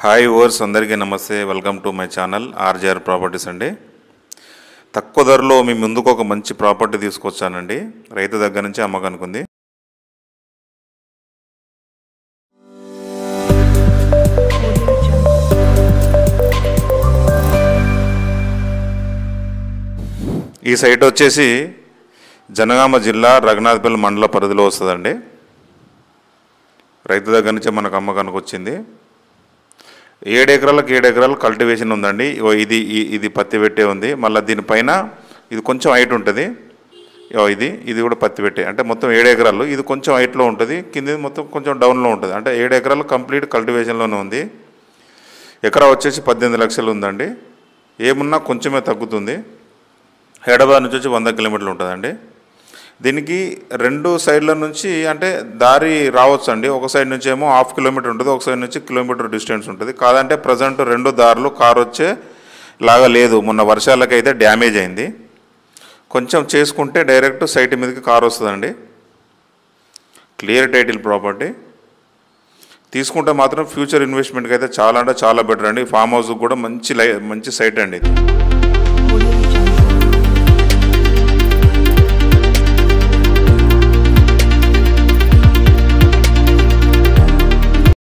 Hi overs అందరికీ నమస్తే. Welcome to my channel RJR properties అండి. తక్కువ ధరలో మీ ముందుకు ఒక మంచి ప్రాపర్టీ తీసుకొచ్చానండి. రైతు దగ్గర నుంచి అమ్మకానికి ఉంది. ఈ సైట్ వచ్చేసి జనగామ జిల్లా రఘునాథపల్లి మండల పరిధిలో వస్తుందండి. రైతు దగ్గర నుంచి మనకు అమ్మకానికి వచ్చింది. 7 ఎకరాలకు 7 ఎకరాలు కల్టివేషన్ ఉందండి. ఇది పత్తి పెట్టే ఉంది. మళ్ళీ దీనిపైన ఇది కొంచెం హైట్ ఉంటుంది. ఇది కూడా పత్తి పెట్టే, అంటే మొత్తం 7 ఎకరాలు. ఇది కొంచెం హైట్లో ఉంటుంది, కింద మొత్తం కొంచెం డౌన్లో ఉంటుంది. అంటే 7 ఎకరాలు కంప్లీట్ కల్టివేషన్లోనే ఉంది. ఎకరా వచ్చేసి 18 లక్షలు ఉందండి. ఏమున్నా కొంచెమే తగ్గుతుంది. హైదరాబాద్ నుంచి వచ్చి 100 కిలోమీటర్లు ఉంటుందండి. దీనికి 2 సైడ్ల నుంచి అంటే దారి రావచ్చు అండి. ఒక సైడ్ నుంచి ఏమో 1/2 కిలోమీటర్ ఉంటుంది, ఒక సైడ్ నుంచి కిలోమీటర్ డిస్టెన్స్ ఉంటుంది. కాదంటే ప్రజెంట్ 2 దారులు కారు వచ్చే లాగా లేదు. మొన్న వర్షాలకైతే డ్యామేజ్ అయింది. కొంచెం చేసుకుంటే డైరెక్ట్ సైట్ మీదకి కారు వస్తుందండి. Clear title property. తీసుకుంటే మాత్రం ఫ్యూచర్ ఇన్వెస్ట్మెంట్కి అయితే చాలా అంటే చాలా బెటర్ అండి. ఫామ్ హౌస్కి కూడా మంచి సైట్ అండి ఇది.